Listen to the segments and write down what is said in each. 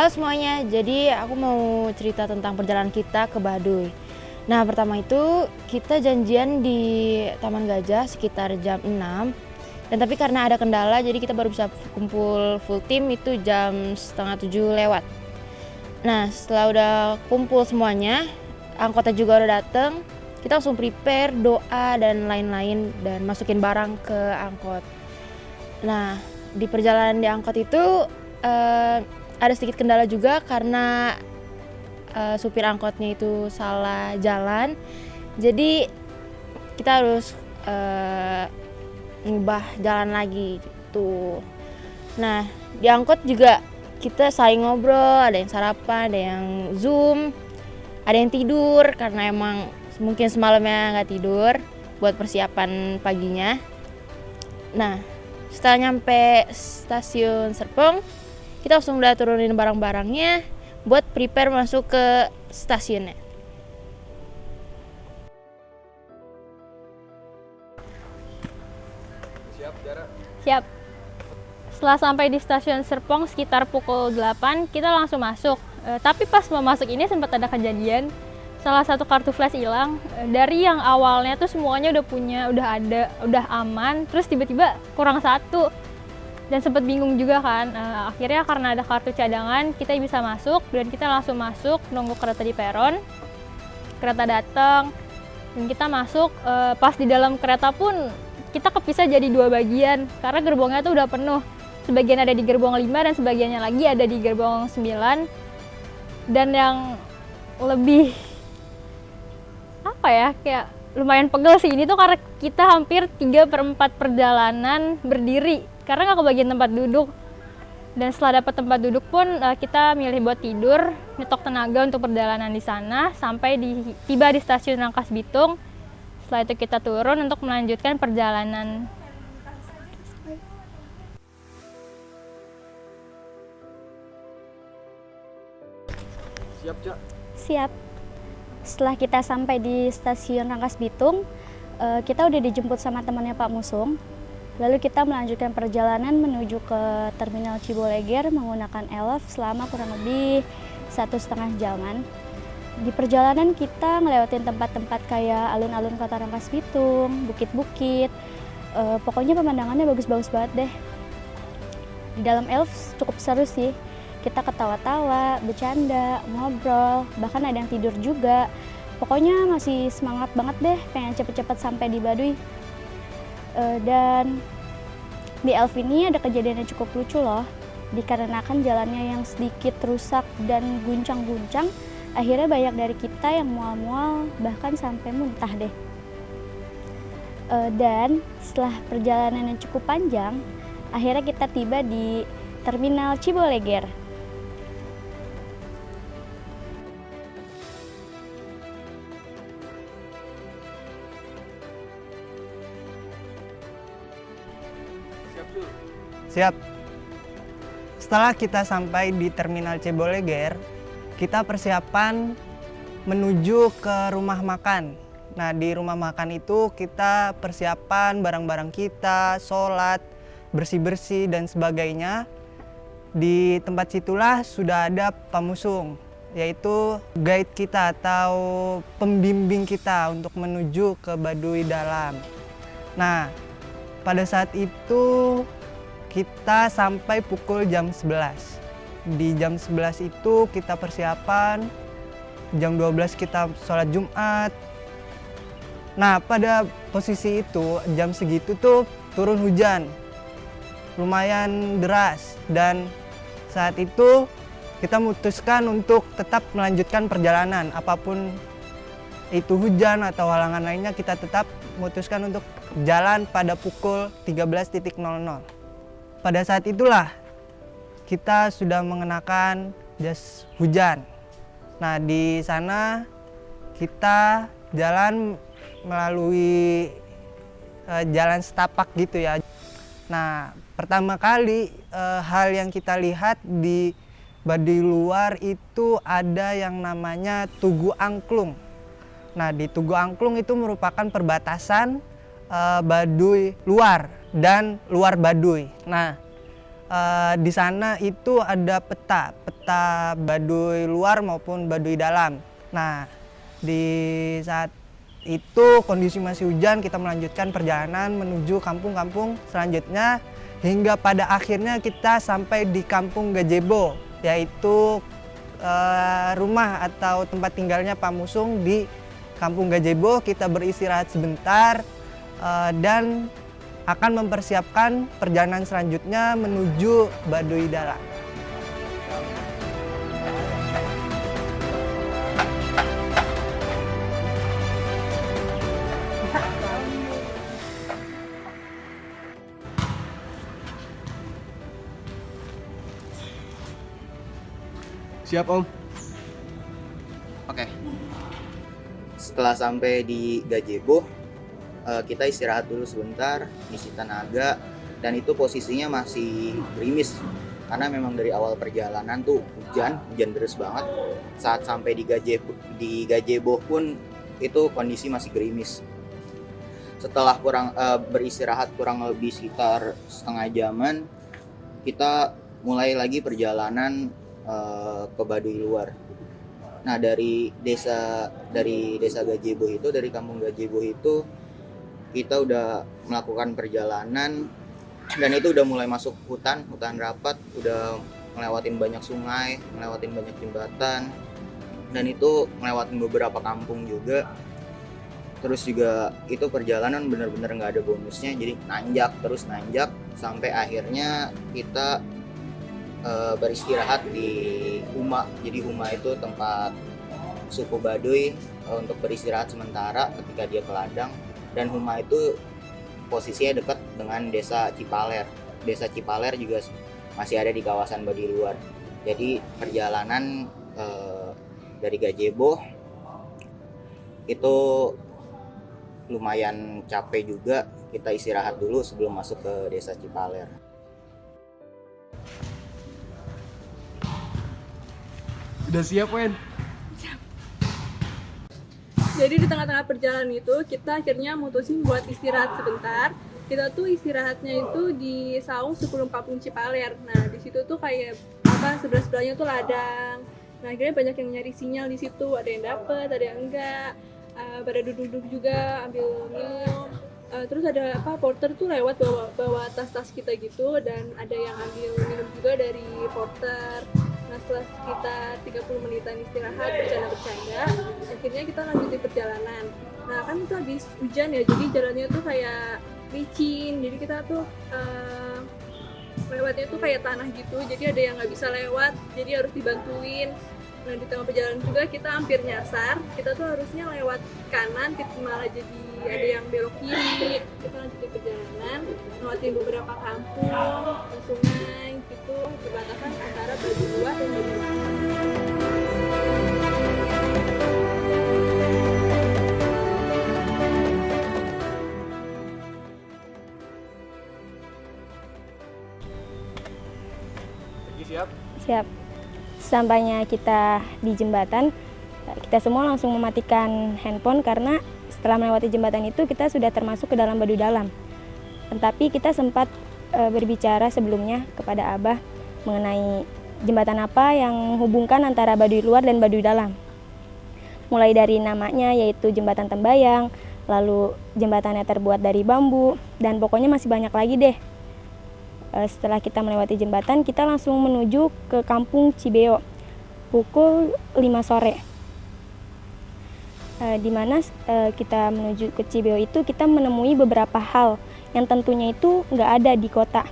Halo semuanya, jadi aku mau cerita tentang perjalanan kita ke Baduy. Nah, pertama itu kita janjian di Taman Gajah sekitar jam 6. Dan tapi karena ada kendala, jadi kita baru bisa kumpul full tim itu jam setengah 7 lewat. Nah, setelah udah kumpul semuanya, angkotnya juga udah dateng, kita langsung prepare doa dan lain-lain dan masukin barang ke angkot. Nah, di perjalanan di angkot itu ada sedikit kendala juga karena supir angkotnya itu salah jalan. Jadi kita harus ngubah jalan lagi gitu. Nah, di angkot juga kita saling ngobrol, ada yang sarapan, ada yang Zoom, ada yang tidur karena emang mungkin semalamnya nggak tidur buat persiapan paginya. Nah, setelah nyampe stasiun Serpong, kita langsung udah turunin barang-barangnya buat prepare masuk ke stasiunnya. Siap, Jara? Siap. Setelah sampai di stasiun Serpong sekitar pukul 8, kita langsung masuk. Tapi pas mau masuk ini sempat ada kejadian. Salah satu kartu flash hilang. Dari yang awalnya tuh semuanya udah punya, udah ada, udah aman. Terus tiba-tiba kurang satu. Dan sempat bingung juga kan. Akhirnya karena ada kartu cadangan, kita bisa masuk. Dan kita langsung masuk, nunggu kereta di peron. Kereta datang. Dan kita masuk, pas di dalam kereta pun kita kepisah jadi dua bagian. Karena gerbongnya tuh udah penuh. Sebagian ada di gerbong 5 dan sebagiannya lagi ada di gerbong 9. Dan yang lebih kayak lumayan pegel sih ini tuh karena kita hampir 3/4 perjalanan berdiri karena nggak kebagian tempat duduk. Dan setelah dapat tempat duduk pun kita milih buat tidur, nyetok tenaga untuk perjalanan di sana sampai tiba di stasiun Rangkas Bitung. Setelah itu kita turun untuk melanjutkan perjalanan. Siap, Cak? Siap. Setelah kita sampai di stasiun Rangkas Bitung, kita udah dijemput sama temannya Pak Musung. Lalu kita melanjutkan perjalanan menuju ke Terminal Ciboleger menggunakan elf selama kurang lebih 1,5 jaman. Di perjalanan kita ngelewatin tempat-tempat kayak alun-alun kota Rangkas Bitung, bukit-bukit. Pokoknya pemandangannya bagus-bagus banget deh. Di dalam elf cukup seru sih. Kita ketawa-tawa, bercanda, ngobrol, bahkan ada yang tidur juga. Pokoknya masih semangat banget deh, pengen cepet-cepet sampai di Baduy. Dan di elf ini ada kejadian yang cukup lucu loh. Dikarenakan jalannya yang sedikit rusak dan guncang-guncang, akhirnya banyak dari kita yang mual-mual, bahkan sampai muntah deh. Dan setelah perjalanan yang cukup panjang, akhirnya kita tiba di Terminal Ciboleger. Siap. Setelah kita sampai di Terminal Ciboleger, kita persiapan menuju ke rumah makan. Nah, di rumah makan itu kita persiapan barang-barang kita, sholat, bersih-bersih dan sebagainya. Di tempat situlah sudah ada Pamusung, yaitu guide kita atau pembimbing kita untuk menuju ke Baduy Dalam. Nah, pada saat itu kita sampai pukul jam 11. Di jam 11 itu kita persiapan, jam 12 kita sholat Jumat. Nah, pada posisi itu jam segitu tuh turun hujan, lumayan deras. Dan saat itu kita memutuskan untuk tetap melanjutkan perjalanan. Apapun itu hujan atau halangan lainnya, kita tetap memutuskan untuk jalan pada pukul 13.00. Pada saat itulah kita sudah mengenakan jas hujan. Nah, di sana kita jalan melalui jalan setapak gitu ya. Nah, pertama kali hal yang kita lihat di Baduy luar itu ada yang namanya Tugu Angklung. Nah, di Tugu Angklung itu merupakan perbatasan Baduy luar dan luar Baduy. Nah, Di sana itu ada peta Baduy luar maupun Baduy dalam. Nah, di saat itu kondisi masih hujan, kita melanjutkan perjalanan menuju kampung-kampung selanjutnya hingga pada akhirnya kita sampai di Kampung Gajebo, yaitu rumah atau tempat tinggalnya Pak Musung di Kampung Gajebo. Kita beristirahat sebentar dan akan mempersiapkan perjalanan selanjutnya menuju Baduy dalam. Siap Om. Oke. Setelah sampai di Gajebo, kita istirahat dulu sebentar, isi tenaga, dan itu posisinya masih gerimis karena memang dari awal perjalanan tuh hujan deras banget. Saat sampai di Gajebo pun itu kondisi masih gerimis. Setelah beristirahat kurang lebih sekitar setengah jaman, kita mulai lagi perjalanan ke Baduy luar. Nah, dari desa Gajebo itu, dari Kampung Gajebo itu kita udah melakukan perjalanan dan itu udah mulai masuk hutan rapat, udah ngelewatin banyak sungai, ngelewatin banyak jembatan, dan itu ngelewatin beberapa kampung juga. Terus juga itu perjalanan benar-benar nggak ada bonusnya, jadi nanjak sampai akhirnya kita beristirahat di Huma. Jadi Huma itu tempat suku Baduy untuk beristirahat sementara ketika dia ke ladang, dan Huma itu posisinya dekat dengan desa Cipaler. Desa Cipaler juga masih ada di kawasan Baduy luar. Jadi perjalanan dari Gajebo itu lumayan capek juga, kita istirahat dulu sebelum masuk ke desa Cipaler. Udah siap Wen? Jadi di tengah-tengah perjalanan itu kita akhirnya mutusin buat istirahat sebentar. Kita tuh istirahatnya itu di saung sebelum Kampung Cipaler. Nah di situ tuh kayak sebelah-sebelahnya tuh ladang. Nah akhirnya banyak yang nyari sinyal di situ. Ada yang dapet, ada yang enggak. Pada duduk-duduk juga ambil minum. Terus ada porter tuh lewat bawa tas-tas kita gitu, dan ada yang ambil minum juga dari porter. Nah setelah sekitar 30 menitan istirahat bercanda-bercanda, akhirnya kita lanjutin perjalanan. Nah kan itu habis hujan ya, jadi jalannya tuh kayak licin, jadi kita tuh lewatnya tuh kayak tanah gitu, jadi ada yang nggak bisa lewat, jadi harus dibantuin. Nah di tengah perjalanan juga kita hampir nyasar, kita tuh harusnya lewat kanan, kita malah jadi ada yang belok kiri. Kita lanjutin perjalanan, lewatin beberapa kampung, sungai gitu, perbatasan antara Baduy luar dan Baduy dalam. Lagi siap? Siap. Sampainya kita di jembatan, kita semua langsung mematikan handphone karena setelah melewati jembatan itu kita sudah termasuk ke dalam Baduy dalam. Tetapi kita sempat berbicara sebelumnya kepada Abah mengenai jembatan apa yang menghubungkan antara Baduy luar dan Baduy dalam. Mulai dari namanya yaitu Jembatan Tembayang, lalu jembatannya terbuat dari bambu, dan pokoknya masih banyak lagi deh. Setelah kita melewati jembatan, kita langsung menuju ke Kampung Cibeo pukul 5 sore. Di mana kita menuju ke Cibeo itu kita menemui beberapa hal yang tentunya itu nggak ada di kota,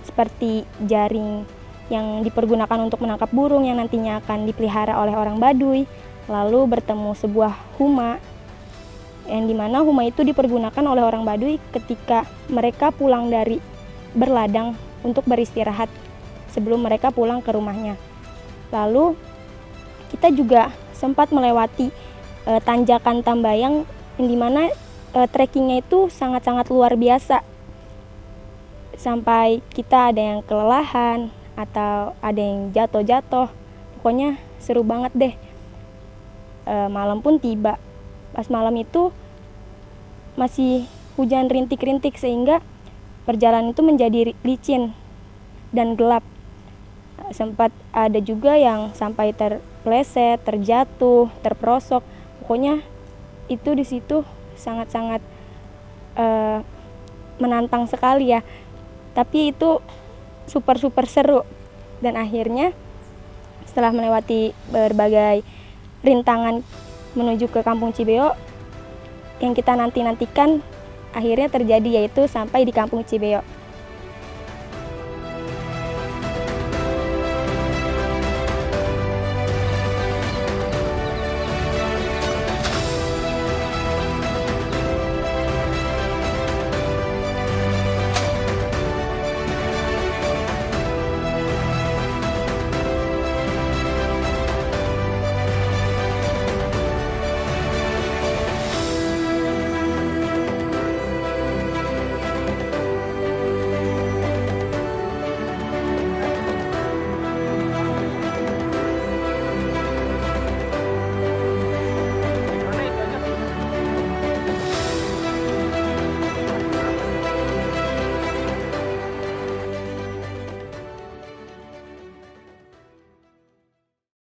seperti jaring yang dipergunakan untuk menangkap burung yang nantinya akan dipelihara oleh orang Baduy, lalu bertemu sebuah huma, yang dimana huma itu dipergunakan oleh orang Baduy ketika mereka pulang dari berladang untuk beristirahat sebelum mereka pulang ke rumahnya. Lalu kita juga sempat melewati tanjakan Tambayang, yang dimana trekkingnya itu sangat-sangat luar biasa, sampai kita ada yang kelelahan atau ada yang jatuh-jatuh. Pokoknya seru banget deh. Malam pun tiba. Pas malam itu masih hujan rintik-rintik sehingga perjalanan itu menjadi licin. dan gelap. Sempat ada juga yang sampai terpleset, terjatuh, terperosok. Pokoknya itu di situ sangat-sangat menantang sekali ya. Tapi itu super seru. Dan akhirnya setelah melewati berbagai rintangan menuju ke Kampung Cibeo, yang kita nantikan akhirnya terjadi, yaitu sampai di Kampung Cibeo.